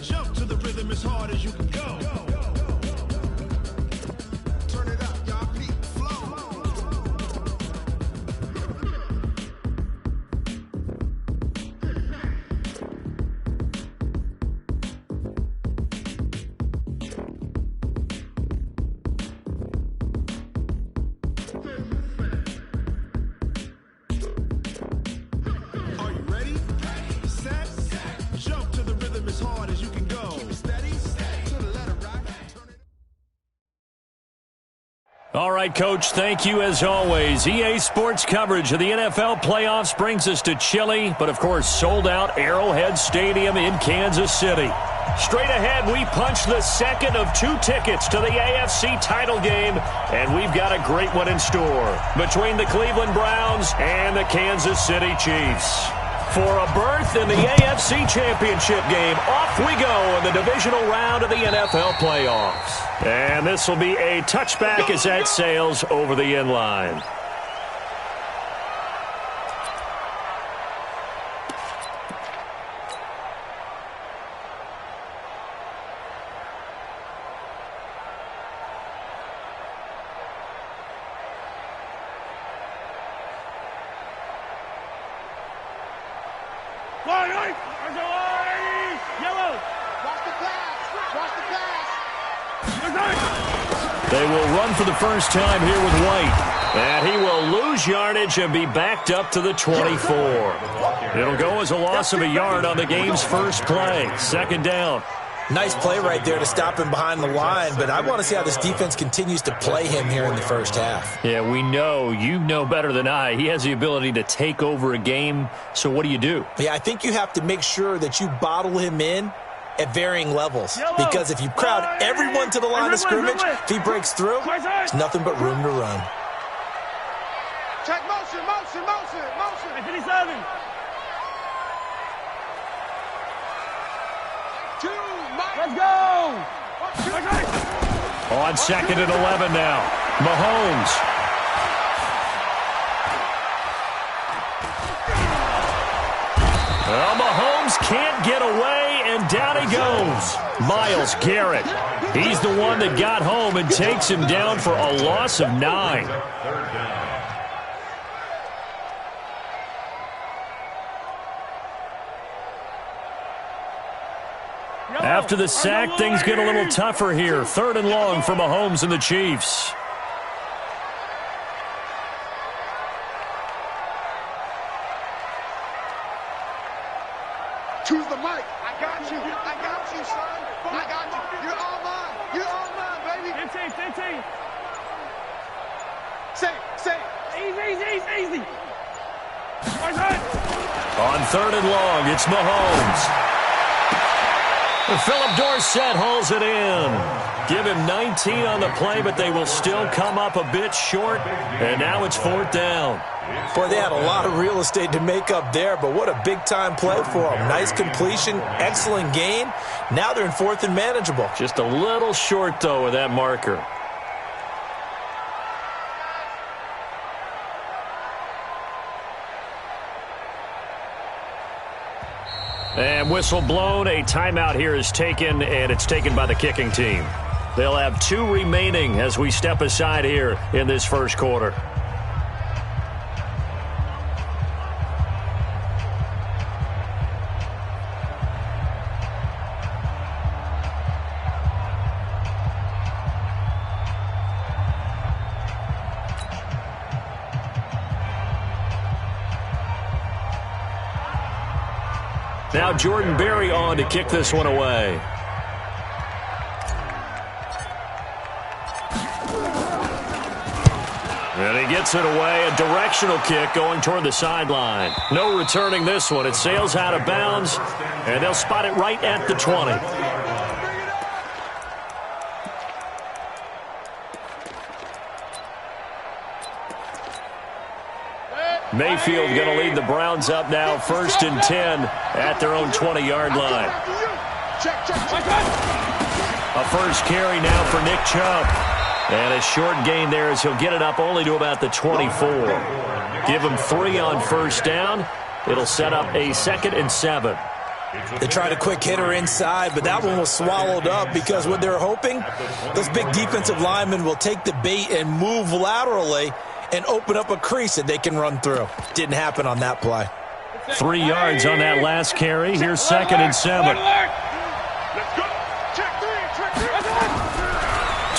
Jump to the rhythm as hard as you can go. Turn it up, y'all. Peak flow. Are you ready? Set. Jump to the rhythm as hard as you can go. Keep it steady. To the letter, right? Turn it. All right, Coach, thank you as always. EA Sports coverage of the NFL playoffs brings us to chilly, but of course sold-out Arrowhead Stadium in Kansas City. Straight ahead, we punch the second of 2 tickets to the AFC title game, and we've got a great one in store between the Cleveland Browns and the Kansas City Chiefs. For a berth in the AFC Championship game, off we go in the divisional round of the NFL playoffs. And this will be a touchback as that sails over the end line. They will run for the first time here with White. And he will lose yardage and be backed up to the 24. It'll go as a loss of a yard on the game's first play. Second down. Nice play right there to stop him behind the line, but I want to see how this defense continues to play him here in the first half. Yeah, we know. You know better than I. He has the ability to take over a game, so what do you do? Yeah, I think you have to make sure that you bottle him in at varying levels, because if you crowd everyone to the line of scrimmage, if he breaks through, there's nothing but room to run. Check motion. 57. 2, Let's go. On second and 11 now. Mahomes. Well, Mahomes can't get away, and down he goes. Myles Garrett. He's the one that got home and takes him down for a loss of 9. After the sack, things get a little tougher here. 3rd and long for Mahomes and the Chiefs. Choose the mic. I got you, son. I got you. You're all mine, baby. 15. Say. Easy. On 3rd and long, it's Mahomes. Philip Dorsett hauls it in. Give him 19 on the play, but they will still come up a bit short, and now it's 4th down. Boy, they had a lot of real estate to make up there, but what a big-time play for them. Nice completion, excellent gain. Now they're in 4th and manageable. Just a little short, though, with that marker. And whistle blown. A timeout here is taken, and it's taken by the kicking team. They'll have 2 remaining as we step aside here in this first quarter. Now Jordan Berry on to kick this one away. And he gets it away, a directional kick going toward the sideline. No returning this one. It sails out of bounds, and they'll spot it right at the 20. Mayfield going to lead the Browns up now, 1st and 10 at their own 20-yard line. A first carry now for Nick Chubb. And a short gain there as he'll get it up only to about the 24. Give him 3 on first down. It'll set up a 2nd and 7. They tried a quick hitter inside, but that one was swallowed up because what they're hoping, those big defensive linemen will take the bait and move laterally and open up a crease that they can run through. Didn't happen on that play. 3 yards on that last carry. Here's 2nd and 7. Let's go. Check three.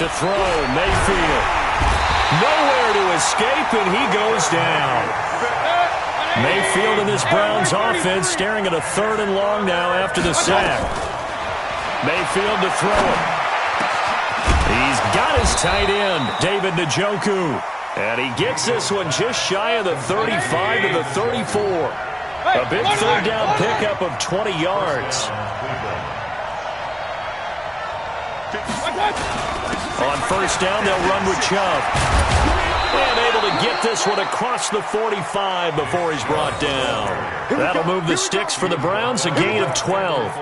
To throw, Mayfield. Nowhere to escape, and he goes down. Mayfield in this Browns offense staring at a 3rd and long now after the sack. Mayfield to throw it. He's got his tight end, David Njoku. And he gets this one just shy of the 35 to the 34. A big 3rd down pickup of 20 yards. On 1st down, they'll run with Chubb. And able to get this one across the 45 before he's brought down. That'll move the sticks for the Browns, a gain of 12.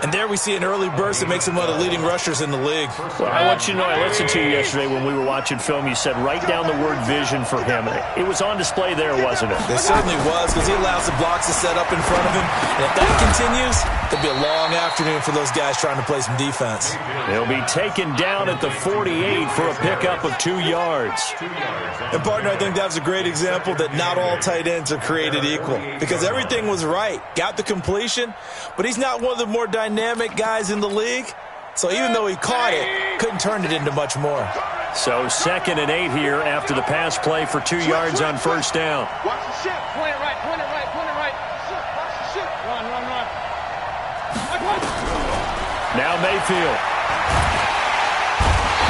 And there we see an early burst that makes him one of the leading rushers in the league. Well, I want you to know, I listened to you yesterday when we were watching film. You said write down the word vision for him. It was on display there, wasn't it? It certainly was, because he allows the blocks to set up in front of him. And if that continues, it'll be a long afternoon for those guys trying to play some defense. He'll be taken down at the 48 for a pickup of 2 yards. And, partner, I think that was a great example that not all tight ends are created equal, because everything was right. Got the completion, but he's not one of the more dynamic guys in the league. So even though he caught it, couldn't turn it into much more. So 2nd and 8 here after the pass play for 2 yards on 1st down. Watch the ship. Point it right, point it right, point it right. Watch the ship. Run. Now Mayfield.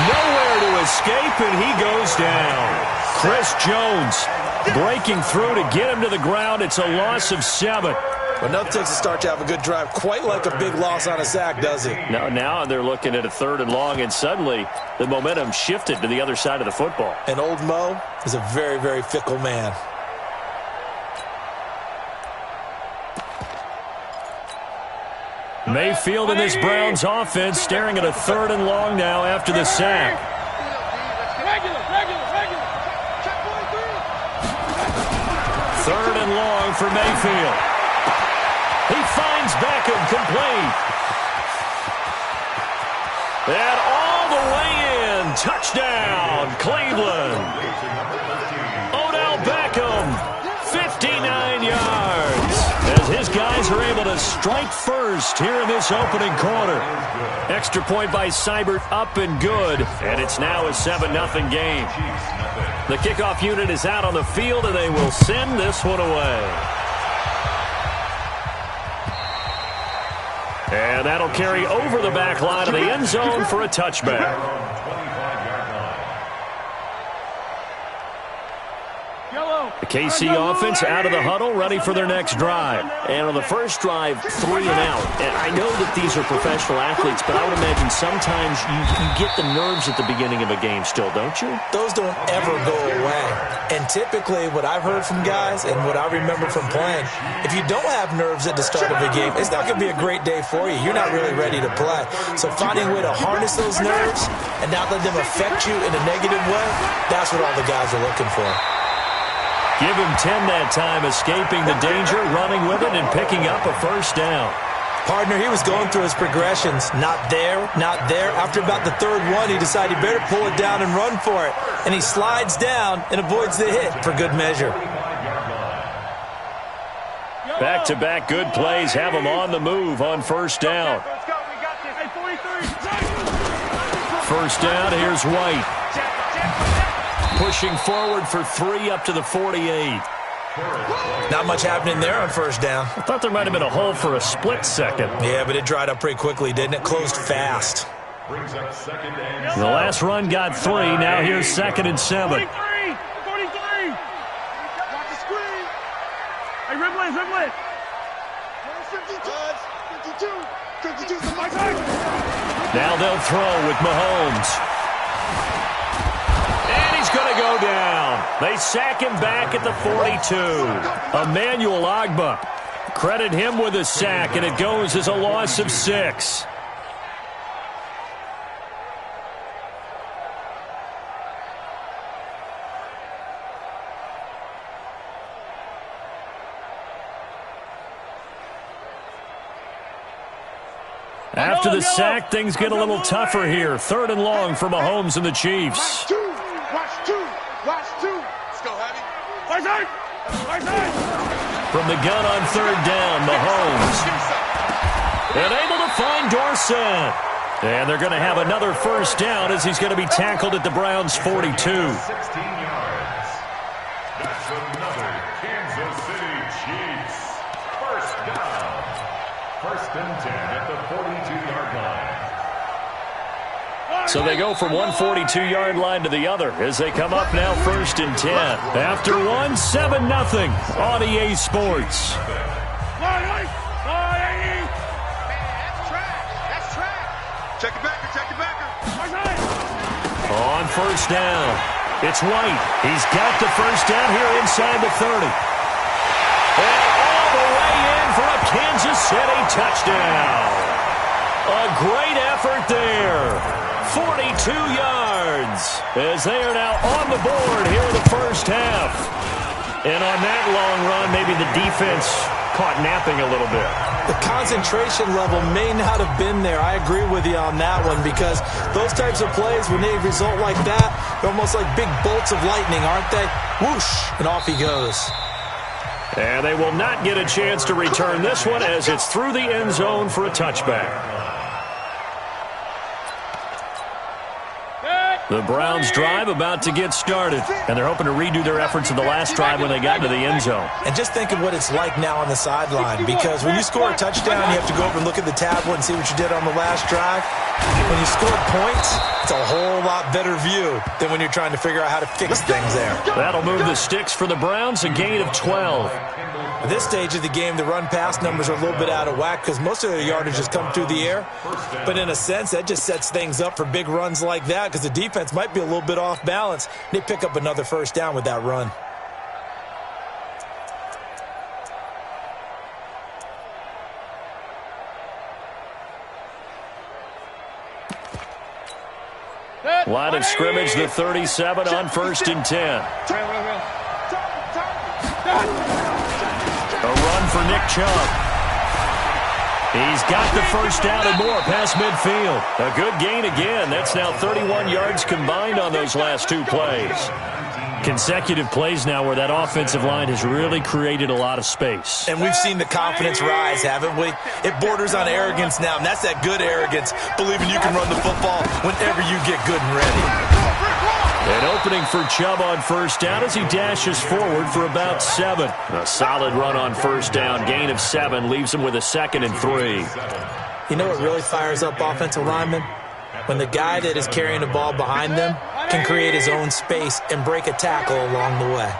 Nowhere to escape, and he goes down. Chris Jones breaking through to get him to the ground. It's a loss of 7. But nothing takes a start to have a good drive, quite like a big loss on a sack, does it? Now they're looking at a 3rd and long, and suddenly the momentum shifted to the other side of the football. And old Mo is a very, very fickle man. Mayfield in this Browns offense staring at a 3rd and long now after the sack. Regular. 3rd and long for Mayfield. He finds Beckham complete. And all the way in. Touchdown, Cleveland. Odell Beckham, 59 yards. As his guys are able to strike first here in this opening quarter. Extra point by Seibert, up and good. And it's now a 7-0 game. The kickoff unit is out on the field, and they will send this one away. And that'll carry over the back line of the end zone for a touchback. The KC offense out of the huddle, ready for their next drive. And on the first drive, 3 and out. And I know that these are professional athletes, but I would imagine sometimes you get the nerves at the beginning of a game still, don't you? Those don't ever go away. And typically what I've heard from guys and what I remember from playing, if you don't have nerves at the start of a game, it's not going to be a great day for you. You're not really ready to play. So finding a way to harness those nerves and not let them affect you in a negative way, that's what all the guys are looking for. Give him 10 that time, escaping the danger, running with it, and picking up a 1st down. Partner, he was going through his progressions. Not there, not there. After about the 3rd one, he decided he better pull it down and run for it. And he slides down and avoids the hit for good measure. Back-to-back good plays have him on the move on 1st down. 1st down, here's White. Pushing forward for 3 up to the 48. Not much happening there on 1st down. I thought there might have been a hole for a split second. Yeah, but it dried up pretty quickly, didn't it? Closed fast. The last run got 3. Now here's 2nd and 7. 43. Watch the screen. Hey, dribble it. 52. Now they'll throw with Mahomes. Going to go down. They sack him back at the 42. Emmanuel Ogbah. Credit him with a sack, and it goes as a loss of 6. After the sack, things get a little tougher here. 3rd and long for Mahomes and the Chiefs. Watch two. Watch two. Let's go, Heavy. From the gun on 3rd down, Mahomes. And able to find Dorsett. And they're going to have another 1st down as he's going to be tackled at the Browns' 42. 16 yards. That's another Kansas City Chiefs. 1st down. 1st and 10 at the 42-yard line. So they go from one 42-yard line to the other as they come up now 1st and 10. After 7-0 on EA Sports. Check it backer. On 1st down, it's White. He's got the 1st down here inside the 30. And all the way in for a Kansas City touchdown. A great effort there. 42 yards as they are now on the board here in the 1st half. And on that long run, maybe the defense caught napping a little bit. The concentration level may not have been there. I agree with you on that one because those types of plays, when they result like that, they're almost like big bolts of lightning, aren't they? Whoosh, and off he goes. And they will not get a chance to return this one as it's through the end zone for a touchback. The Browns drive about to get started, and they're hoping to redo their efforts of the last drive when they got into the end zone. And just think of what it's like now on the sideline, because when you score a touchdown, you have to go over and look at the tablet and see what you did on the last drive. When you score points, it's a whole lot better view than when you're trying to figure out how to fix things there. That'll move the sticks for the Browns, a gain of 12. At this stage of the game, the run-pass numbers are a little bit out of whack because most of their yardage has come through the air. But in a sense, that just sets things up for big runs like that because the defense might be a little bit off balance. They pick up another 1st down with that run. Line of scrimmage, the 37 on 1st and 10. A run for Nick Chubb. He's got the 1st down and more past midfield. A good gain again. That's now 31 yards combined on those last 2 plays. Consecutive plays now where that offensive line has really created a lot of space. And we've seen the confidence rise, haven't we? It borders on arrogance now, and that's that good arrogance, believing you can run the football whenever you get good and ready. An opening for Chubb on 1st down as he dashes forward for about 7. A solid run on 1st down, gain of 7, leaves him with a 2nd and 3. You know what really fires up offensive linemen? When the guy that is carrying the ball behind them can create his own space and break a tackle along the way.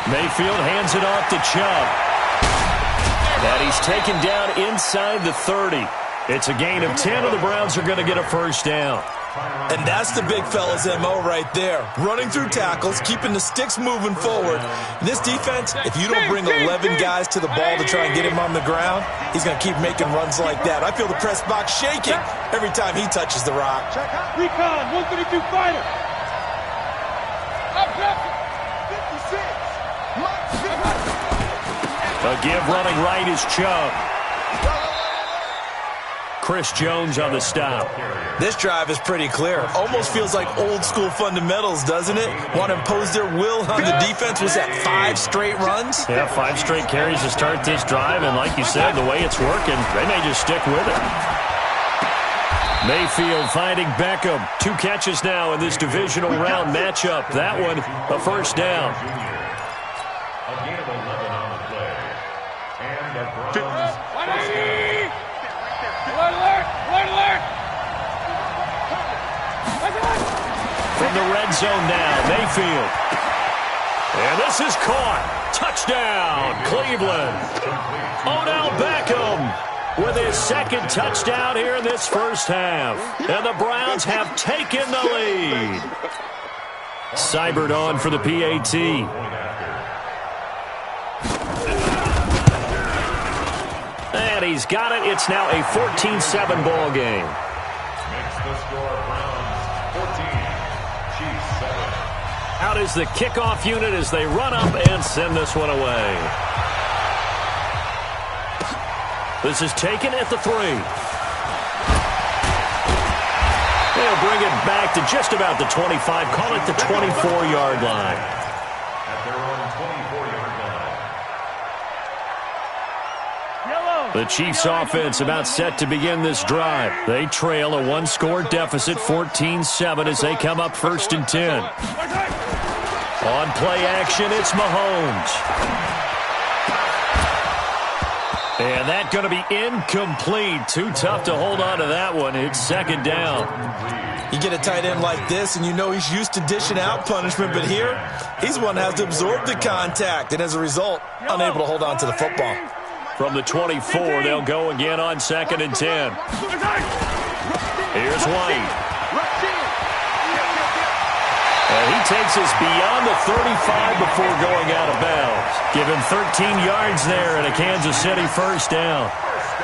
Mayfield hands it off to Chubb. And he's taken down inside the 30. It's a gain of 10, and the Browns are going to get a 1st down. And that's the big fella's MO right there. Running through tackles, keeping the sticks moving forward. This defense, if you don't bring 11 guys to the ball to try and get him on the ground, he's going to keep making runs like that. I feel the press box shaking every time he touches the rock. Recon, 132 fighter. Up, 56. A give running right is Chubb. Chris Jones on the stop. This drive is pretty clear. Almost feels like old school fundamentals, doesn't it? Want to impose their will on the defense. Was that 5 straight runs? Yeah, 5 straight carries to start this drive, and like you said, the way it's working, they may just stick with it. Mayfield finding Beckham. 2 catches now in this divisional round matchup. That one, a 1st down. A gain of 11 on the play. And the Browns. From the red zone now, Mayfield. And this is caught. Touchdown, Cleveland. Odell Beckham with his 2nd touchdown here in this 1st half. And the Browns have taken the lead. Seibert on for the PAT. And he's got it. It's now a 14-7 ball game. Makes the score Browns 14, Chiefs 7. Out is the kickoff unit as they run up and send this one away. This is taken at the 3. They'll bring it back to just about the 25. Call it the 24-yard line. At their own 24-yard line. The Chiefs offense about set to begin this drive. They trail a one-score deficit, 14-7, as they come up 1st and 10. On play action, it's Mahomes. And that's going to be incomplete. Too tough to hold on to that one. It's 2nd down. You get a tight end like this, and you know he's used to dishing out punishment, but here, he's one that has to absorb the contact, and as a result, unable to hold on to the football. From the 24, they'll go again on 2nd and 10. Here's White. And he takes us beyond the 35 before going out of bounds. Give him 13 yards there and a Kansas City 1st down.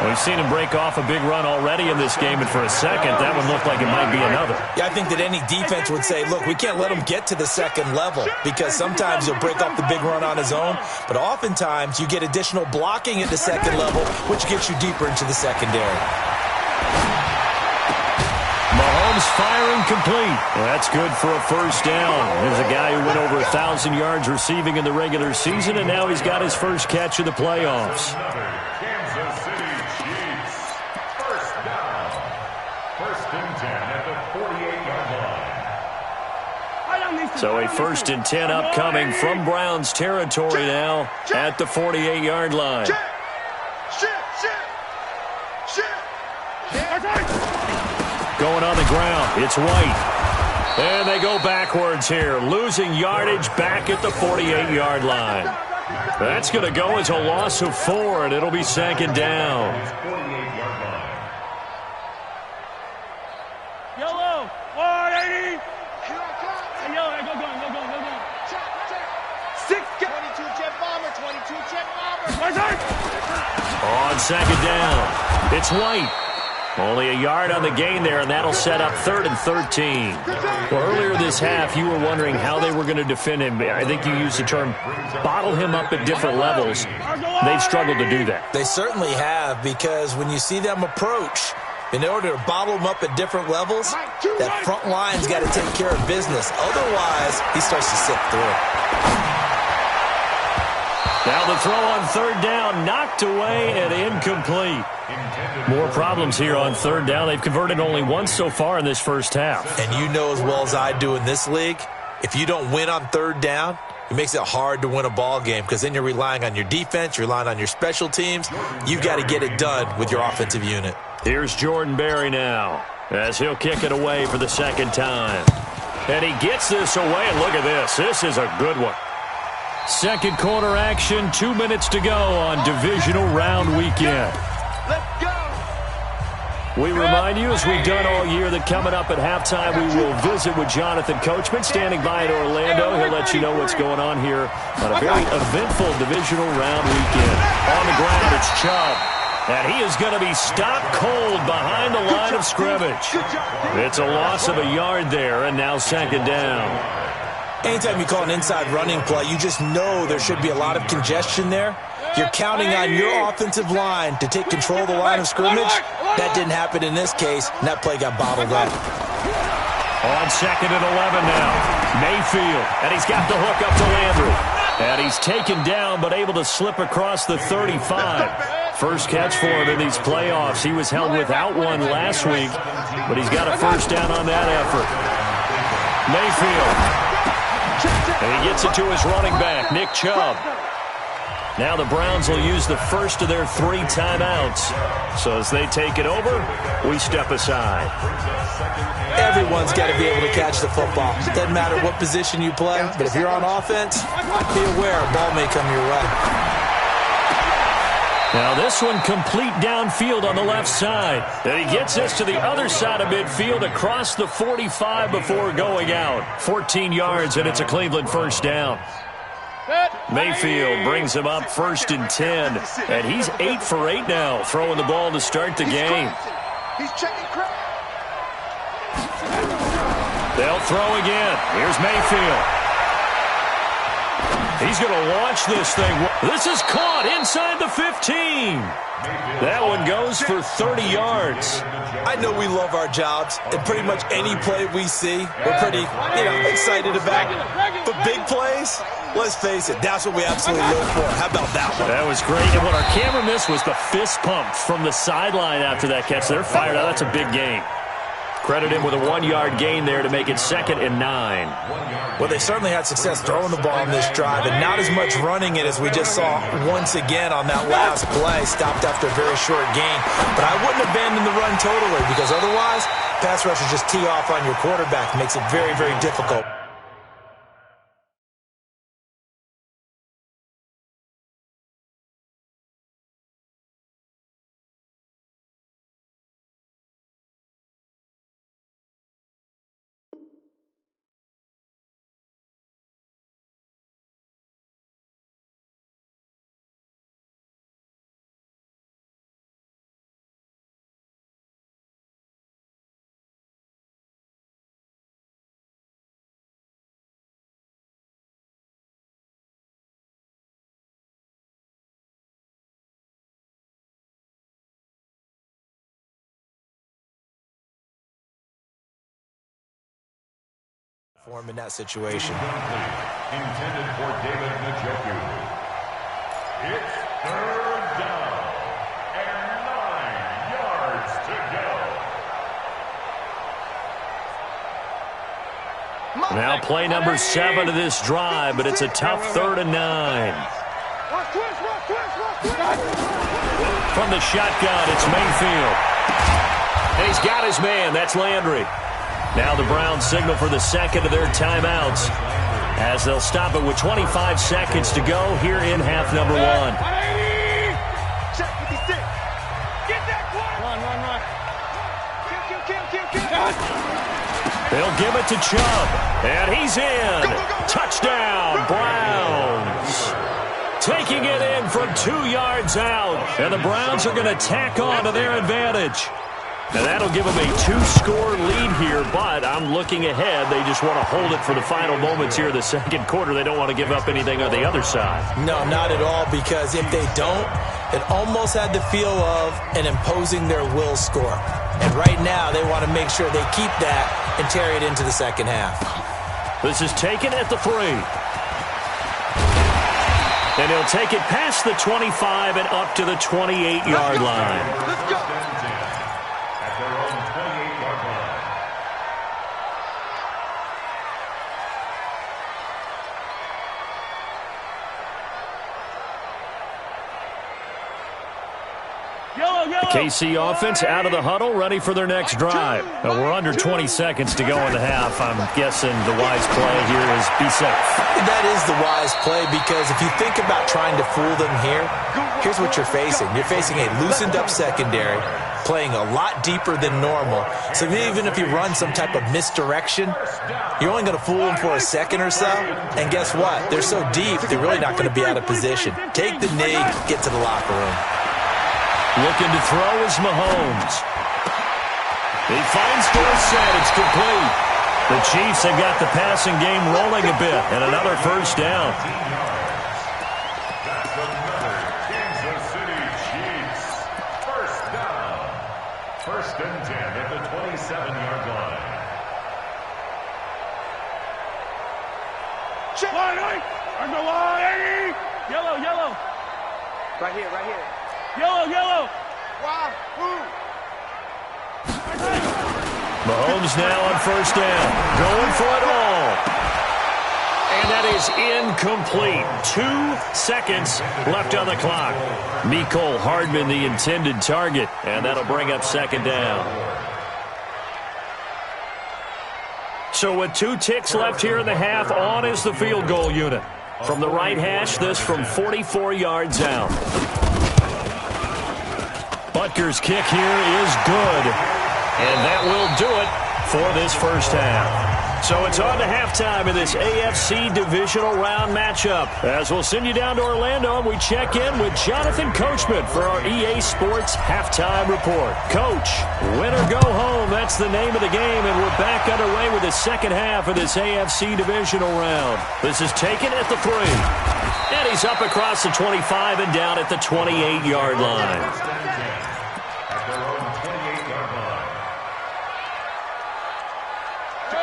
We've seen him break off a big run already in this game, and for a second, that one looked like it might be another. Yeah, I think that any defense would say, look, we can't let him get to the 2nd level, because sometimes he'll break off the big run on his own, but oftentimes you get additional blocking at the 2nd level, which gets you deeper into the secondary. Mahomes firing complete. Well, that's good for a 1st down. There's a guy who went over 1,000 yards receiving in the regular season, and now he's got his first catch of the playoffs. Kansas City Chiefs. 1st down. 1st and 10 at the 48-yard line. So a 1st and 10 upcoming from Browns territory now at the 48-yard line. Going on the ground, it's White. And they go backwards here, losing yardage back at the 48-yard line. That's going to go as a loss of 4, and it'll be 2nd down. 48-yard line. Yellow, 180. Hey, yellow, go. 22 jet bomber, 22 jet bomber. On 2nd down, it's White. Only a yard on the gain there, and that'll set up 3rd and 13. Well, earlier this half, you were wondering how they were going to defend him. I think you used the term bottle him up at different levels. They've struggled to do that. They certainly have, because when you see them approach, in order to bottle them up at different levels, that front line's got to take care of business. Otherwise, he starts to slip through. Now the throw on 3rd down, knocked away and incomplete. More problems here on 3rd down. They've converted only once so far in this first half. And you know as well as I do in this league, if you don't win on 3rd down, it makes it hard to win a ball game, because then you're relying on your defense, you're relying on your special teams. You've got to get it done with your offensive unit. Here's Jordan Berry now, as he'll kick it away for the 2nd time. And he gets this away, and look at this. This is a good one. 2nd quarter action, 2 minutes to go on divisional round weekend. We remind you, as we've done all year, that coming up at halftime, we will visit with Jonathan Coachman, standing by in Orlando. He'll let you know what's going on here on a very eventful divisional round weekend. On the ground, it's Chubb. And he is going to be stopped cold behind the line of scrimmage. It's a loss of a yard there, and now 2nd down. Anytime you call an inside running play, you just know there should be a lot of congestion there. You're counting on your offensive line to take control of the line of scrimmage. That didn't happen in this case, and that play got bottled up. On 2nd and 11 now, Mayfield, and he's got the hook up to Landry. And he's taken down, but able to slip across the 35. First catch for him in these playoffs. He was held without one last week, but he's got a 1st down on that effort. Mayfield. And he gets it to his running back, Nick Chubb. Now the Browns will use the first of their 3 timeouts. So as they take it over, we step aside. Everyone's got to be able to catch the football. Doesn't matter what position you play, but if you're on offense, be aware a ball may come your way. Now this one complete downfield on the left side. And he gets us to the other side of midfield across the 45 before going out. 14 yards, and it's a Cleveland 1st down. Mayfield brings him up 1st and 10. And he's 8 for 8 now, throwing the ball to start the game. He's checking credit. They'll throw again. Here's Mayfield. He's going to launch this thing. This is caught inside the 15. That one goes for 30 yards. I know we love our jobs, and pretty much any play we see, we're pretty, excited about. But big plays, let's face it, that's what we absolutely live for. How about that one? That was great. And what our camera missed was the fist pump from the sideline after that catch. They're fired out. That's a big gain. Credit him with a 1-yard gain there to make it 2nd and 9. Well, they certainly had success throwing the ball on this drive, and not as much running it as we just saw once again on that last play. Stopped after a very short gain. But I wouldn't abandon the run totally, because otherwise, pass rushers just tee off on your quarterback. Makes it very, very difficult. For him in that situation. Intended for David Njoku. It's 3rd down and 9 yards to go. Now play number 7 of this drive, but it's a tough 3rd and 9. From the shotgun, it's Mayfield. And he's got his man. That's Landry. Now the Browns signal for the 2nd of their timeouts as they'll stop it with 25 seconds to go here in half number 1. Check 56. Get that one. Run. Kill. They'll give it to Chubb, and he's in. Touchdown, Browns. Taking it in from 2 yards out, and the Browns are going to tack on to their advantage. And that'll give them a 2-score lead here, but I'm looking ahead. They just want to hold it for the final moments here in the 2nd quarter. They don't want to give up anything on the other side. No, not at all, because if they don't, it almost had the feel of an imposing their will score. And right now, they want to make sure they keep that and carry it into the 2nd half. This is taken at the 3. And he'll take it past the 25 and up to the 28-yard line. Let's go. KC offense out of the huddle, ready for their next drive. We're under 20 seconds to go in the half. I'm guessing the wise play here is be safe. That is the wise play, because if you think about trying to fool them here, here's what you're facing. You're facing a loosened-up secondary, playing a lot deeper than normal. So even if you run some type of misdirection, you're only going to fool them for a second or so. And guess what? They're so deep, they're really not going to be out of position. Take the knee, get to the locker room. Looking to throw is Mahomes. He finds Dorsett. It's complete. The Chiefs have got the passing game rolling a bit, and another 1st down. That's another Kansas City Chiefs 1st down. 1st and 10 at the 27-yard line. Check. Line. On the line. Yellow. Right here. Yellow. Wow. Mahomes now on 1st down. Going for it all. And that is incomplete. 2 seconds left on the clock. Mecole Hardman, the intended target. And that'll bring up 2nd down. So with 2 ticks left here in the half, on is the field goal unit. From the right hash, this from 44 yards out. Butker's kick here is good. And that will do it for this 1st half. So it's on to halftime in this AFC divisional round matchup. As we'll send you down to Orlando, and we check in with Jonathan Coachman for our EA Sports Halftime Report. Coach, win or go home, that's the name of the game, and we're back underway with the second half of this AFC divisional round. This is taken at the 3. And he's up across the 25 and down at the 28-yard line.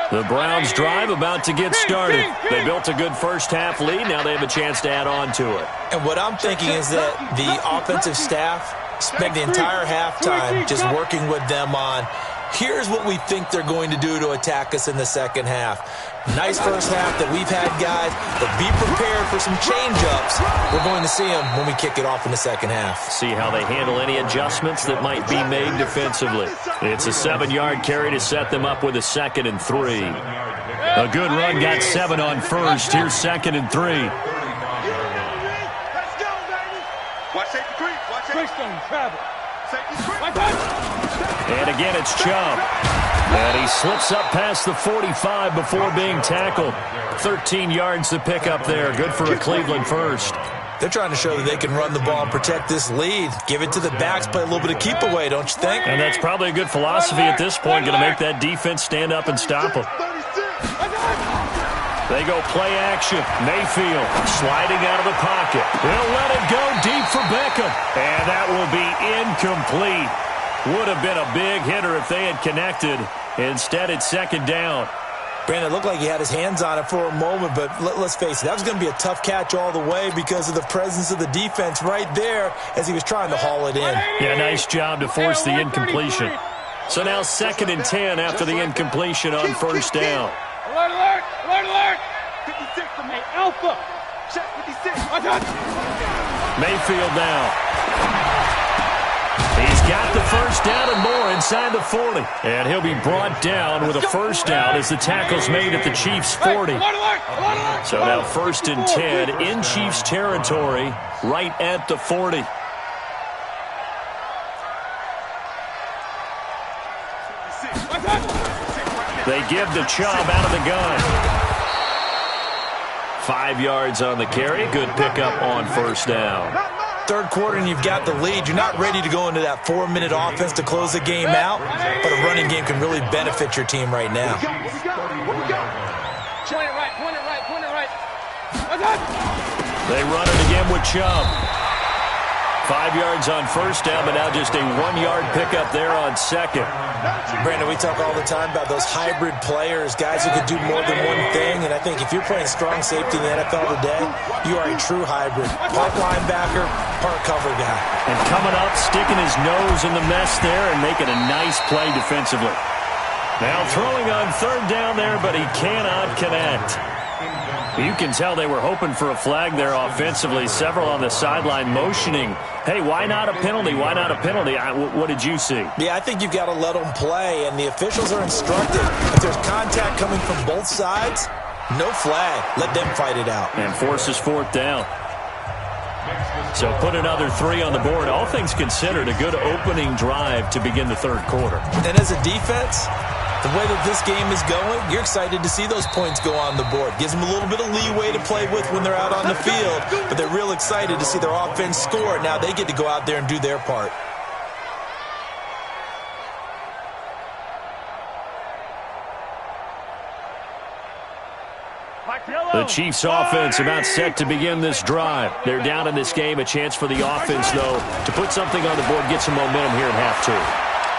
The Browns drive about to get started. They built a good first-half lead. Now they have a chance to add on to it. And what I'm thinking is that the offensive staff spent the entire halftime just working with them on, here's what we think they're going to do to attack us in the second half. Nice first half that we've had, guys, but be prepared for some change-ups. We're going to see them when we kick it off in the second half. See how they handle any adjustments that might be made defensively. It's a 7-yard carry to set them up with a 2nd and 3. A good run got 7 on first. Here's 2nd and 3. Let's go, baby. Watch safety creep. Watch safety creep. Travel. Safety creep. And again, it's Chubb. And he slips up past the 45 before being tackled. 13 yards to pick up there. Good for a Cleveland first. They're trying to show that they can run the ball and protect this lead. Give it to the backs, play a little bit of keep away, don't you think? And that's probably a good philosophy at this point. Going to make that defense stand up and stop them. They go play action. Mayfield sliding out of the pocket. He'll let it go deep for Beckham. And that will be incomplete. Would have been a big hitter if they had connected. Instead, it's 2nd down. Brandon, it looked like he had his hands on it for a moment, but let's face it, that was going to be a tough catch all the way because of the presence of the defense right there as he was trying to haul it in. Yeah, nice job to force the incompletion. So now 2nd and 10 after the incompletion on first down. Alert, alert, alert, alert. 56 from me, Alpha. Check 56. Mayfield now. He's got the first down and more inside the 40. And he'll be brought down with a first down as the tackle's made at the Chiefs' 40. So now 1st and 10 in Chiefs territory right at the 40. They give the Chubb out of the gun. 5 yards on the carry. Good pickup on first down. Third quarter and you've got the lead. You're not ready to go into that 4-minute offense to close the game out, but a running game can really benefit your team right now. Point it right, point it right, point it right. They run it again with Chubb. 5 yards on first down, but now just a 1-yard pickup there on 2nd. Brandon, we talk all the time about those hybrid players, guys who could do more than one thing, and I think if you're playing strong safety in the NFL today, you are a true hybrid. Part linebacker, part cover guy. And coming up, sticking his nose in the mess there and making a nice play defensively. Now throwing on 3rd down there, but he cannot connect. You can tell they were hoping for a flag there offensively. Several on the sideline motioning, hey, why not a penalty? Why not a penalty? What did you see? Yeah, I think you've got to let them play, and the officials are instructed. If there's contact coming from both sides, no flag. Let them fight it out. And forces 4th down. So put another 3 on the board. All things considered, a good opening drive to begin the 3rd quarter. And as a defense, the way that this game is going, you're excited to see those points go on the board. Gives them a little bit of leeway to play with when they're out on the field, but they're real excited to see their offense score. Now they get to go out there and do their part. The Chiefs offense about set to begin this drive. They're down in this game. A chance for the offense, though, to put something on the board, get some momentum here in half 2.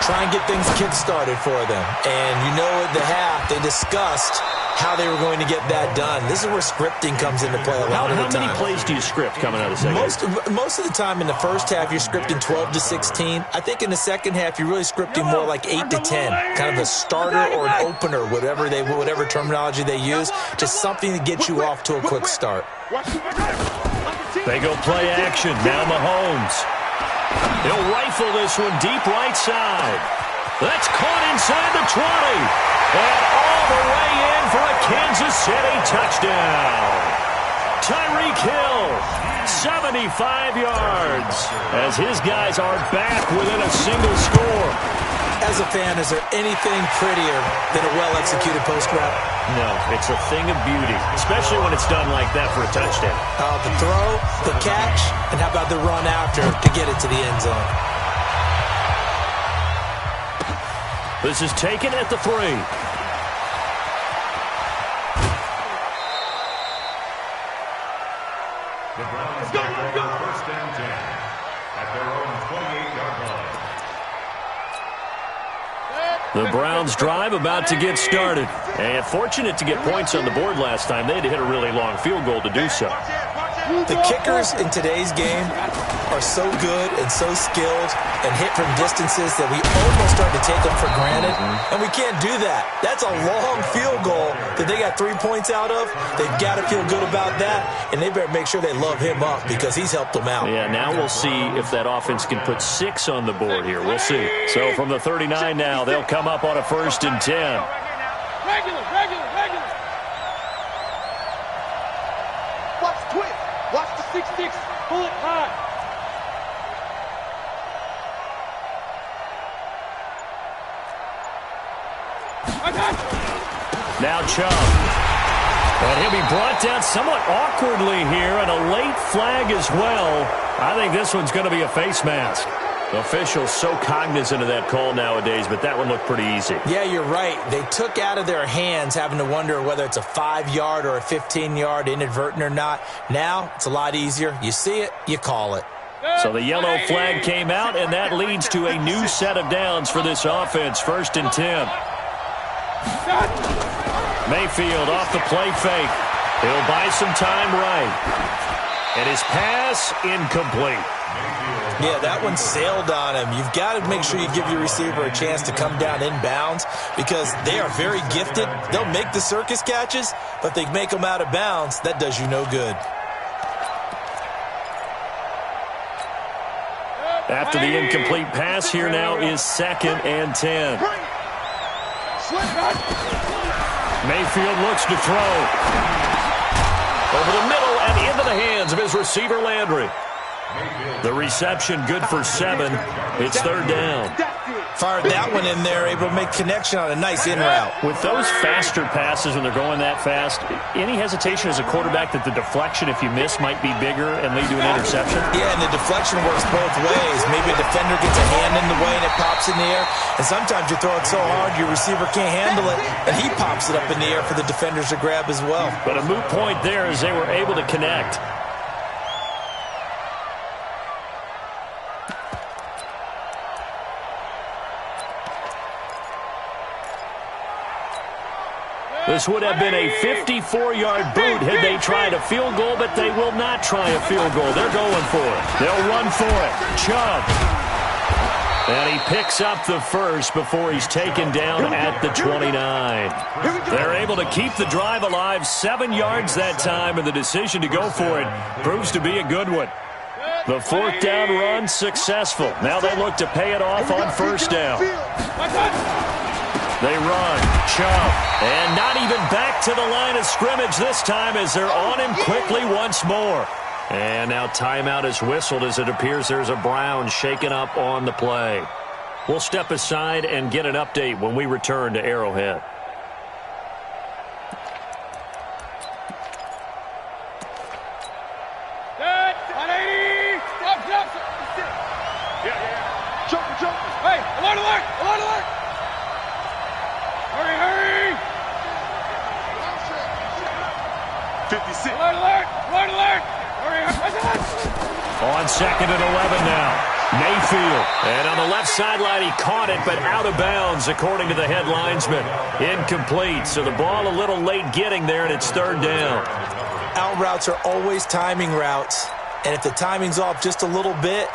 Try and get things kick-started for them. And you know at the half, they discussed how they were going to get that done. This is where scripting comes into play a lot of the time. How many plays do you script coming out of the second? Most of the time in the first half, you're scripting 12 to 16. I think in the second half, you're really scripting more like 8 to 10. Kind of a starter or an opener, whatever terminology they use. Just something to get you off to a quick start. They go play action. Now Mahomes. He'll rifle this one deep right side. That's caught inside the 20. And all the way in for a Kansas City touchdown. Tyreek Hill, 75 yards as his guys are back within a single score. As a fan, is there anything prettier than a well-executed post route? No, it's a thing of beauty, especially when it's done like that for a touchdown. The throw, the catch, and how about the run after to get it to the end zone? This is taken at the 3. The Browns take over first and 10 at their own 28-yard line. The Browns drive about to get started. And fortunate to get points on the board last time. They had to hit a really long field goal to do so. The kickers in today's game are so good and so skilled and hit from distances that we almost start to take them for granted. And we can't do that. That's a long field goal that they got 3 points out of. They've got to feel good about that, and they better make sure they love him up because he's helped them out. Yeah, now we'll see if that offense can put 6 on the board here. We'll see. So from the 39 now, they'll come up on a 1st and 10. Regular. Watch the twist. Watch the 6-6. Pull it high. Now Chubb. And he'll be brought down somewhat awkwardly here, and a late flag as well. I think this one's going to be a face mask. Officials so cognizant of that call nowadays, but that one looked pretty easy. Yeah, you're right. They took out of their hands having to wonder whether it's a 5-yard or a 15-yard inadvertent or not. Now it's a lot easier. You see it, you call it. So the yellow flag came out, and that leads to a new set of downs for this offense. 1st and 10. Mayfield off the play fake. He'll buy some time right. And his pass incomplete. Yeah, that one sailed on him. You've got to make sure you give your receiver a chance to come down inbounds because they are very gifted. They'll make the circus catches, but they make them out of bounds. That does you no good. After the incomplete pass, here now is 2nd and 10. Mayfield looks to throw. Over the middle and into the hands of his receiver, Landry. The reception good for 7. It's 3rd down. Fired that one in there, able to make connection on a nice in route. With those faster passes when they're going that fast, any hesitation as a quarterback that the deflection, if you miss, might be bigger and lead to an interception? Yeah, and the deflection works both ways. Maybe a defender gets a hand in the way and it pops in the air. And sometimes you throw it so hard your receiver can't handle it, and he pops it up in the air for the defenders to grab as well. But a moot point there as they were able to connect. This would have been a 54-yard boot had they tried a field goal, but they will not try a field goal. They're going for it. They'll run for it. Chubb. And he picks up the first before he's taken down at the 29. They're able to keep the drive alive, 7 yards that time, and the decision to go for it proves to be a good one. The 4th down run successful. Now they look to pay it off on 1st down. They run. Chubb. And not even back to the line of scrimmage this time as they're on him quickly once more. And now timeout is whistled as it appears there's a Brown shaken up on the play. We'll step aside and get an update when we return to Arrowhead. Hey, alert, alert, alert, alert! Hurry, hurry! 56. Alert, alert, alert, alert! Hurry, hurry! On 2nd and 11 now. Mayfield. And on the left sideline, he caught it, but out of bounds, according to the head linesman. Incomplete. So the ball a little late getting there, and it's 3rd down. Out routes are always timing routes. And if the timing's off just a little bit,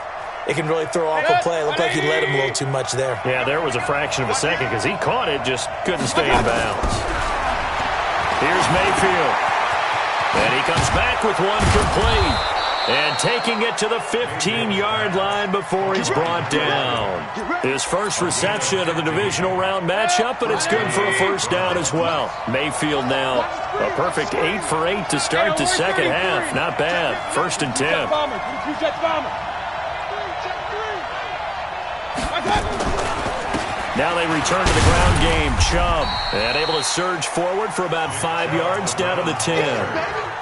it can really throw off a play. It looked like he led him a little too much there. Yeah, there was a fraction of a second because he caught it, just couldn't stay in bounds. Here's Mayfield. And he comes back with one complete. And taking it to the 15-yard line before he's brought down. His first reception of the divisional round matchup, but it's good for a first down as well. Mayfield now a perfect 8 for 8 to start the second half. Not bad. 1st and 10. Now they return to the ground game. Chubb, and able to surge forward for about 5 yards down to the 10.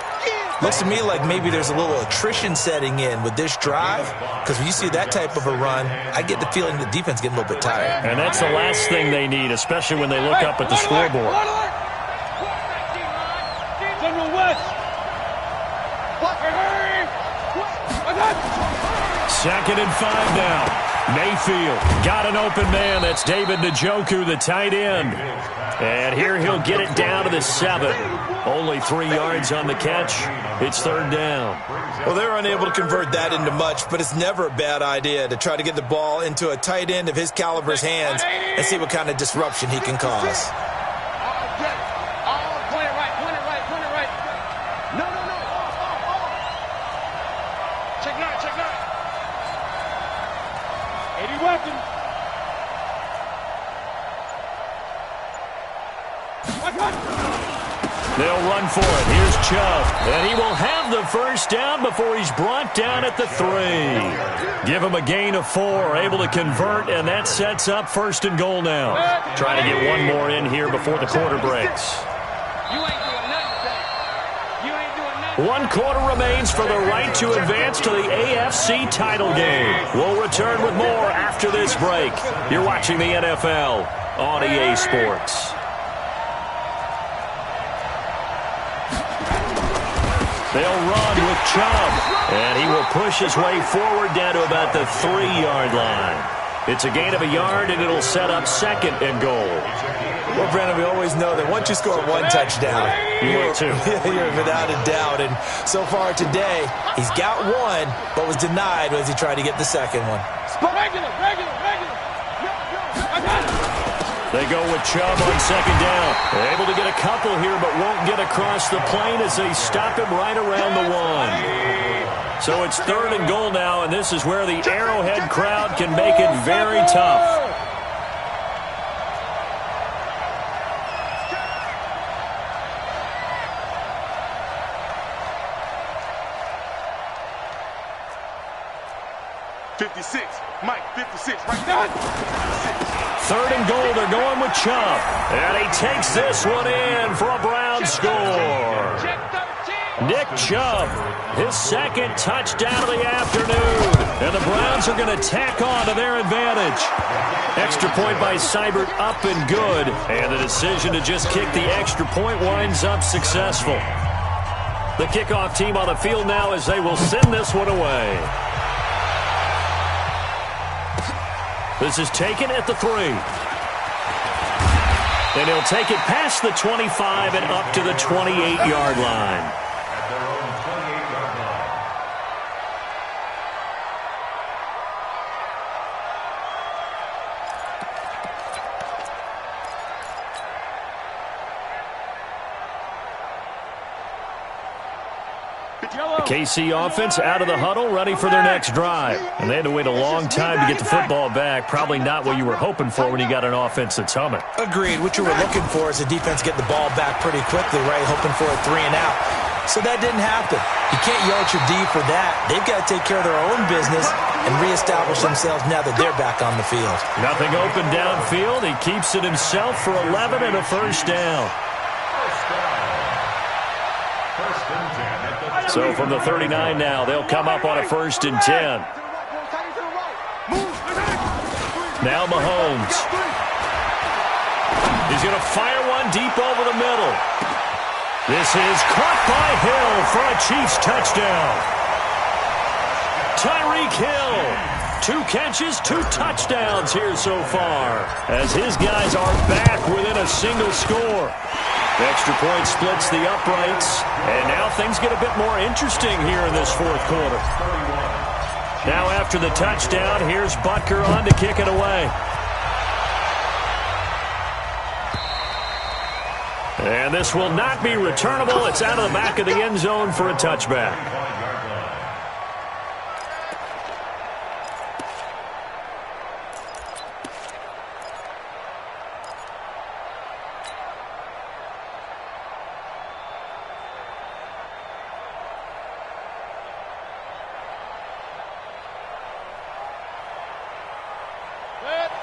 Looks to me like maybe there's a little attrition setting in with this drive, because when you see that type of a run, I get the feeling the defense getting a little bit tired. And that's the last thing they need, especially when they look up at the scoreboard. Second and 5 now. Mayfield got an open man. That's David Njoku, the tight end. And here he'll get it down to the 7. Only 3 yards on the catch. It's 3rd down. Well, they're unable to convert that into much, but it's never a bad idea to try to get the ball into a tight end of his caliber's hands and see what kind of disruption he can cause. They'll run for it. Here's Chubb. And he will have the first down before he's brought down at the 3. Give him a gain of 4. Able to convert, and that sets up 1st and goal now. Trying to get one more in here before the quarter breaks. 1 quarter remains for the right to advance to the AFC title game. We'll return with more after this break. You're watching the NFL on EA Sports. They'll run with Chubb, and he will push his way forward down to about the 3-yard line. It's a gain of a yard, and it'll set up 2nd and goal. Well, Brandon, we always know that once you score 1 touchdown, you're without a doubt. And so far today, he's got 1, but was denied as he tried to get the 2nd one. They go with Chubb on 2nd down. They're able to get a couple here, but won't get across the plane as they stop him right around the 1. So it's 3rd and goal now, and this is where the Arrowhead crowd can make it very tough. Mike, 56, right now. 3rd and goal, they're going with Chubb. And he takes this one in for a Brown score. Nick Chubb, his 2nd touchdown of the afternoon. And the Browns are going to tack on to their advantage. Extra point by Seibert up and good. And the decision to just kick the extra point winds up successful. The kickoff team on the field now as they will send this one away. This is taken at the 3. And he'll take it past the 25 and up to the 28-yard line. The KC offense out of the huddle, ready for their next drive. And they had to wait a long time to get the football back. Probably not what you were hoping for when you got an offense that's humming. Agreed. What you were looking for is the defense get the ball back pretty quickly, right? Hoping for a 3 and out. So that didn't happen. You can't yell at your D for that. They've got to take care of their own business and reestablish themselves now that they're back on the field. Nothing open downfield. He keeps it himself for 11 and a first down. So from the 39 now, they'll come up on a 1st and 10. Now Mahomes. He's going to fire one deep over the middle. This is caught by Hill for a Chiefs touchdown. Tyreek Hill, 2 catches, 2 touchdowns here so far, as his guys are back within a single score. The extra point splits the uprights, and now things get a bit more interesting here in this 4th quarter. Now after the touchdown, here's Butker on to kick it away. And this will not be returnable. It's out of the back of the end zone for a touchback.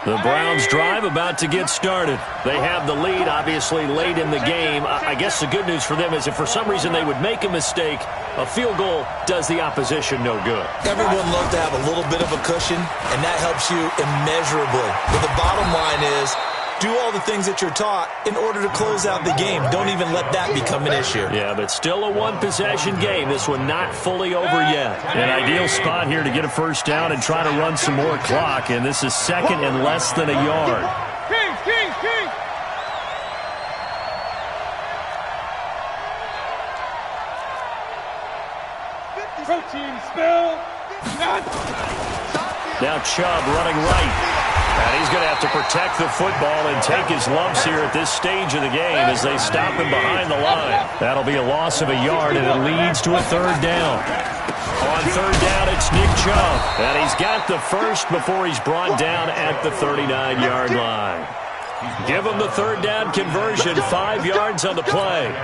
The Browns drive about to get started. They have the lead, obviously, late in the game. I guess the good news for them is if for some reason they would make a mistake, a field goal does the opposition no good. Everyone loves to have a little bit of a cushion, and that helps you immeasurably. But the bottom line is, do all the things that you're taught in order to close out the game. Don't even let that become an issue. Yeah, but still a one-possession game. This one not fully over yet. An ideal spot here to get a first down and try to run some more clock, and this is second and less than a yard. Kings, Kings, Kings! Protein spill! Now Chubb running right. And he's going to have to protect the football and take his lumps here at this stage of the game as they stop him behind the line. That'll be a loss of a yard, and it leads to a third down. On third down, it's Nick Chubb. And he's got the first before he's brought down at the 39-yard line. Give him the third down conversion, 5 yards on the play.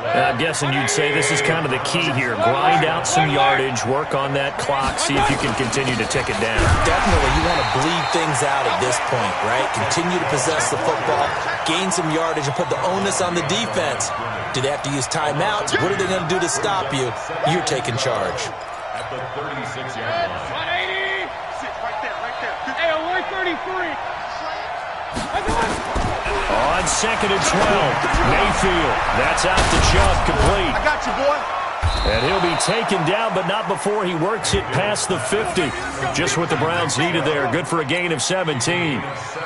I'm guessing you'd say this is kind of the key here. Grind out some yardage, work on that clock, see if you can continue to tick it down. Definitely, you want to bleed things out at this point, right? Continue to possess the football, gain some yardage, and put the onus on the defense. Do they have to use timeouts? What are they going to do to stop you? You're taking charge. At the 36-yard line. 180! Sit right there, right there. Hey, 133! On second and 12, Mayfield. That's out to Chubb, complete. I got you, boy. And he'll be taken down, but not before he works it past the 50. Just what the Browns needed there. Good for a gain of 17.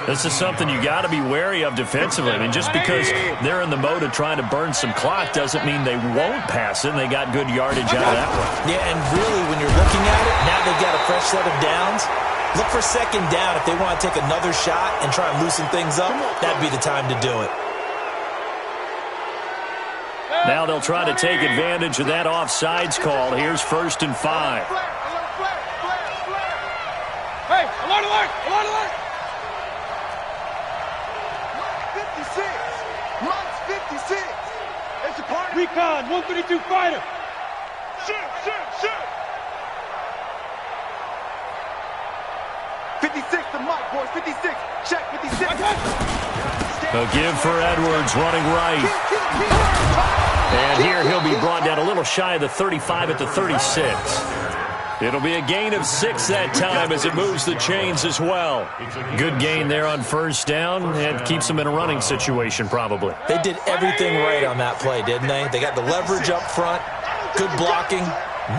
This is something you got to be wary of defensively. I mean, just because they're in the mode of trying to burn some clock doesn't mean they won't pass it, and they got good yardage out of that one. Yeah, and really, when you're looking at it, now they've got a fresh set of downs. Look for second down. If they want to take another shot and try and loosen things up, that'd be the time to do it. Now they'll try to take advantage of that offsides call. Here's 1st and 5. Hey, alert, alert, alert, alert! 56. Mike's 56. It's a party. Recon, 132 fighter. Shoot, shoot, shoot. 56 to Mike, boys. 56. Check, 56. A give for Edwards running right. And here he'll be brought down a little shy of the 35 at the 36. It'll be a gain of 6 that time as it moves the chains as well. Good gain there on first down and keeps them in a running situation probably. They did everything right on that play, didn't they? They got the leverage up front, good blocking,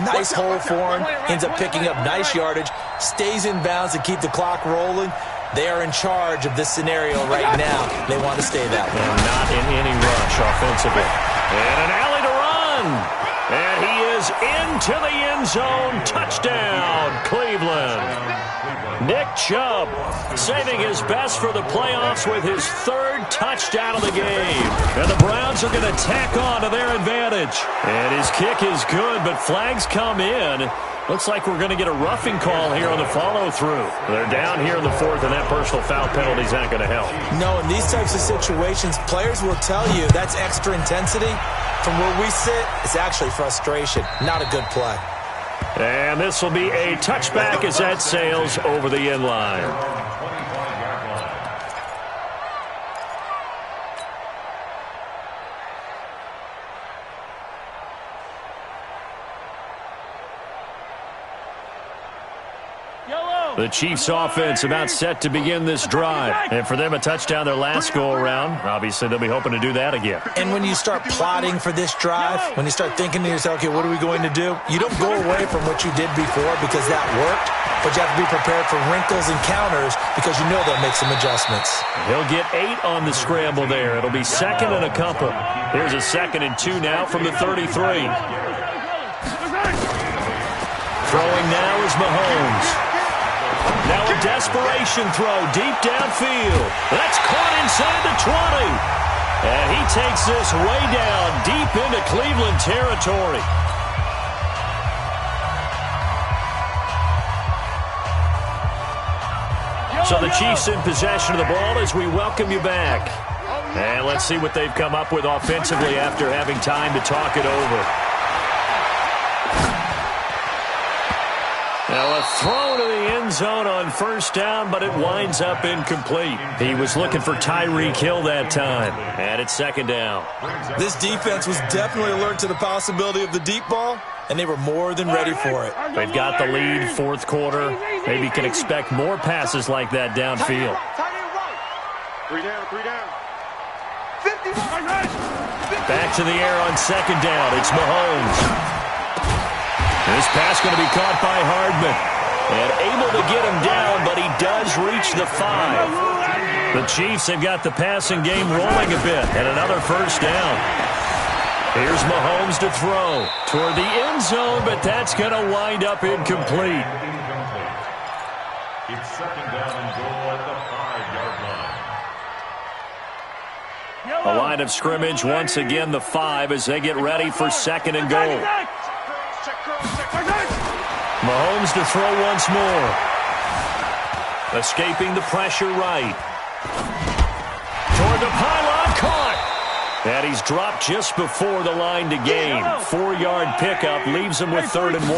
nice hole for him, ends up picking up nice yardage, stays in bounds to keep the clock rolling. They are in charge of this scenario right now. They want to stay that way. And not in any rush offensively. And an alley to run. And he is into the end zone. Touchdown, Cleveland. Nick Chubb saving his best for the playoffs with his 3rd touchdown of the game. And the Browns are going to tack on to their advantage. And his kick is good, but flags come in. Looks like we're going to get a roughing call here on the follow-through. They're down here in the 4th, and that personal foul penalty is not going to help. No, in these types of situations, players will tell you that's extra intensity. From where we sit, it's actually frustration. Not a good play. And this will be a touchback as that sails over the end line. The Chiefs offense about set to begin this drive. And for them, a touchdown their last go-around. Obviously, they'll be hoping to do that again. And when you start plotting for this drive, when you start thinking to yourself, okay, what are we going to do? You don't go away from what you did before because that worked, but you have to be prepared for wrinkles and counters because you know they'll make some adjustments. He'll get 8 on the scramble there. It'll be second and a couple. Here's a 2nd and 2 now from the 33. Throwing now is Mahomes. Now a desperation throw deep downfield. That's caught inside the 20. And he takes this way down deep into Cleveland territory. So the Chiefs in possession of the ball as we welcome you back. And let's see what they've come up with offensively after having time to talk it over. Now a throw to the end zone on first down, but it winds up incomplete. He was looking for Tyreek Hill that time. And it's second down. This defense was definitely alert to the possibility of the deep ball, and they were more than ready for it. They've got the lead, fourth quarter. Maybe can expect more passes like that downfield. 3 down, 3 down. Back to the air on second down. It's Mahomes. This pass going to be caught by Hardman. And able to get him down, but he does reach the 5. The Chiefs have got the passing game rolling a bit, and another first down. Here's Mahomes to throw toward the end zone, but that's going to wind up incomplete. It's second down and goal at the 5-yard line. A line of scrimmage, once again the 5 as they get ready for second and goal. Mahomes to throw once more. Escaping the pressure right. Toward the pylon, caught. And he's dropped just before the line to gain. 4-yard pickup leaves him with 3rd and 1.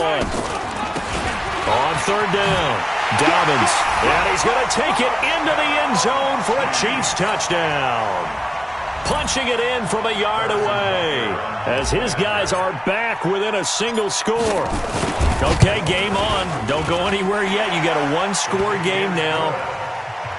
On third down, Dobbins. And he's going to take it into the end zone for a Chiefs touchdown. Punching it in from a yard away as his guys are back within a single score. Okay, game on. Don't go anywhere yet. You got a 1-score game now.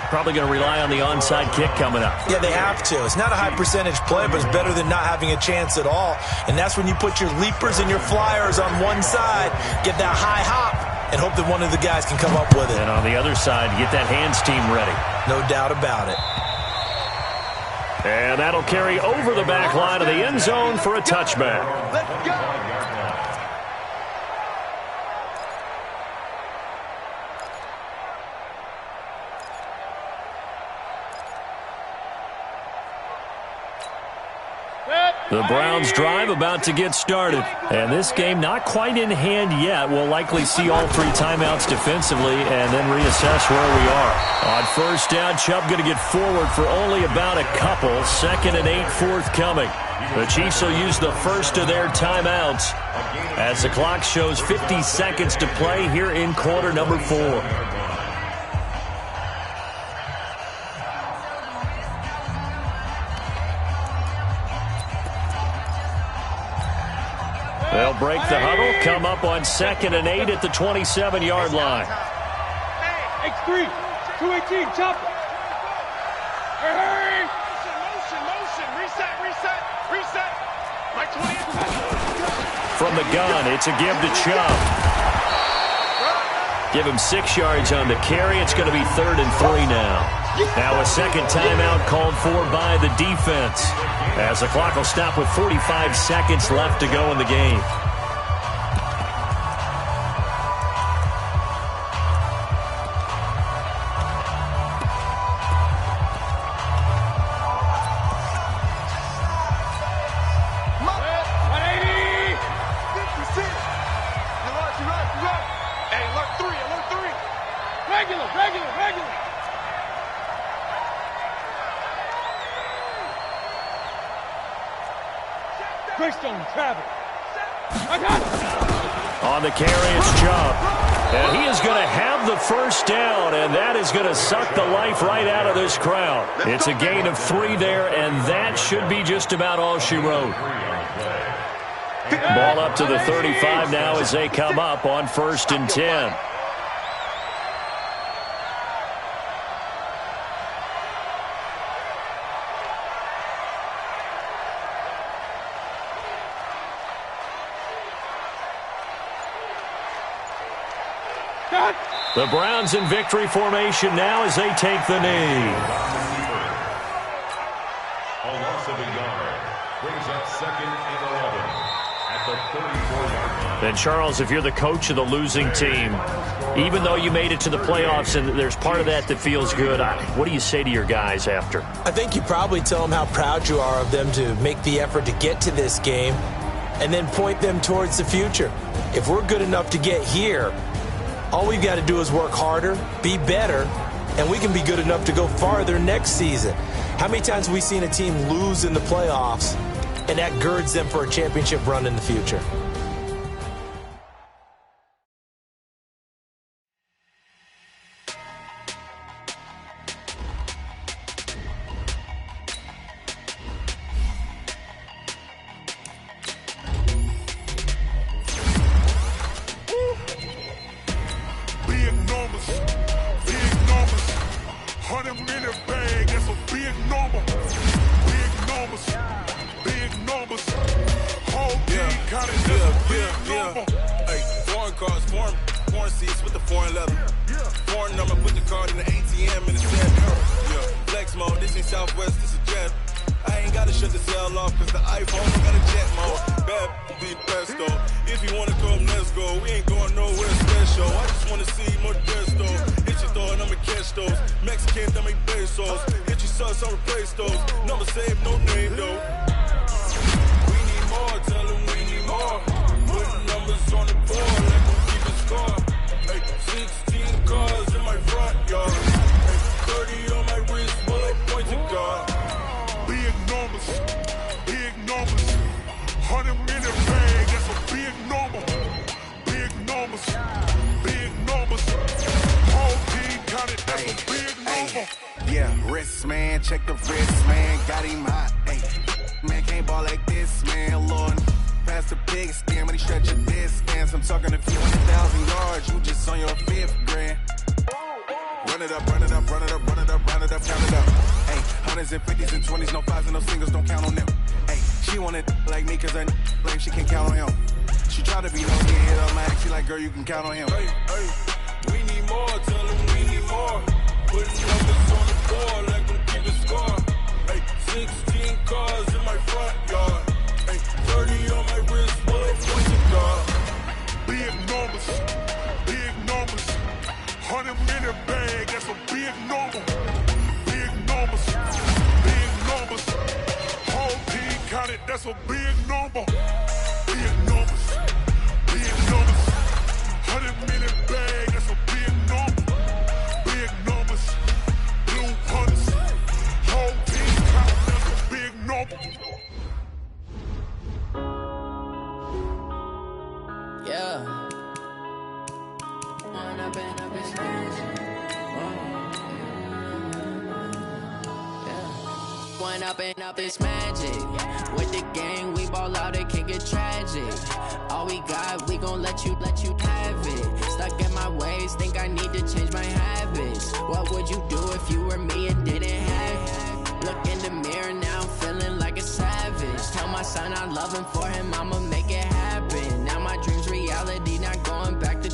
Probably going to rely on the onside kick coming up. Yeah, they have to. It's not a high percentage play, but it's better than not having a chance at all. And that's when you put your leapers and your flyers on one side, get that high hop, and hope that one of the guys can come up with it. And on the other side, get that hands team ready. No doubt about it. And that'll carry over the back line of the end zone for a touchback. Let's go. The Browns drive about to get started. And this game not quite in hand yet. We'll likely see all 3 timeouts defensively and then reassess where we are. On first down, Chubb going to get forward for only about a couple. 2nd and 8 forthcoming. The Chiefs will use the first of their timeouts as the clock shows 50 seconds to play here in quarter number 4. They'll break the huddle, come up on 2nd and 8 at the 27-yard line. X3, 218, chop it. Hey! Motion, reset. Like 20. From the gun, it's a give to Chubb. Give him 6 yards on the carry. It's going to be 3rd and 3 now. Now a second timeout called for by the defense, as the clock will stop with 45 seconds left to go in the game. Regular. Greystone, travel. I got it. On the carry, it's Chubb. And he is going to have the first down, and that is going to suck the life right out of this crowd. It's a gain of 3 there, and that should be just about all she wrote. Ball up to the 35 now as they come up on 1st and 10. The Browns in victory formation now as they take the knee. A loss of a yard brings up 2nd and 11 at the 34-yard line. And Charles, if you're the coach of the losing team, even though you made it to the playoffs and there's part of that feels good, what do you say to your guys after? I think you probably tell them how proud you are of them to make the effort to get to this game and then point them towards the future. If we're good enough to get here, all we've got to do is work harder, be better, and we can be good enough to go farther next season. How many times have we seen a team lose in the playoffs, and that girds them for a championship run in the future? cars, foreign seats with the foreign leather. Foreign number, put the card in the ATM and it said yeah. Flex mode, this ain't Southwest, this is jet. I ain't gotta shut the cell off cause the iPhone got a jet mode. Bad be best though. If you wanna come, let's go. We ain't going nowhere special. I just wanna see more desto. Hit your throw and I'ma catch those. Mexican, that make pesos. Hit your sus, I'll replace those. Number saved, no name though. We need more, tell them we need more. Putting numbers on the board, let them keep a score. Hey, 16 cars in my front yard. Hey, 30 on my wrist, while I point to God. Big numbers, big numbers. 100-minute bag, that's a big number. Big numbers, big numbers. Whole team counted, that's a big number. Yeah, wrist, man, check the wrist, man. Got him hot, ayy. Man, can't ball like this, man, Lord. Past the big skin, when he stretch a distance. I'm talking a few 100,000 yards, you just on your 5th grand. Run it up, run it up, run it up, run it up, run it up, count it up. Hey, hundreds and 50s and 20s, no 5s and no singles, don't count on them. Hey, she want it like me, cause her blame, she can't count on him. She try to be no get hit up, man. She like, girl, you can count on him. Hey, hey, we need more, tell them we need more. Putting numbers on the board, like them keep a score. Hey, 16 cars in my front yard. Hey, 30 on my wrist, while I point to God. Big numbers, big numbers. 100-minute bag, that's a big number. Big numbers, big numbers. Whole team counted, that's a big number. Big numbers, big numbers. 100-minute bag, that's a big number. Big numbers, blue hunters. Whole team counted, that's a big number. Yeah. One up and up is magic. With the gang, we ball out, it can get tragic. All we got, we gon' let you have it. Stuck in my ways, think I need to change my habits. What would you do if you were me and didn't have it? Look in the mirror, now I'm feeling like a savage. Tell my son I love him, for him I'ma make it happen. Now my dream's reality, not going back to.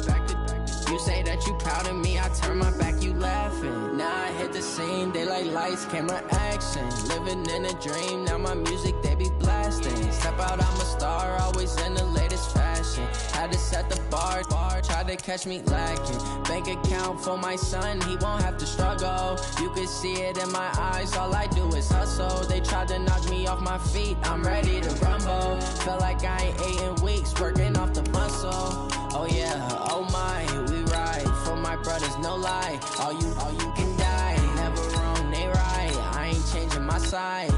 You say that you proud of me, I turn my back, you laughing. Now I hit the scene, daylight lights, camera action. Living in a dream, now my music, they be blasting. Step out, I'm a star, always in the latest fashion. Had to set the bar, try to catch me lacking. Bank account for my son, he won't have to struggle. You can see it in my eyes, all I do is hustle. They tried to knock me off my feet, I'm ready to rumble. Felt like I ain't ate in weeks, working off the muscle. Oh yeah, oh my, we ride for my brothers, no lie. All you can die, never wrong, they right. I ain't changing my side.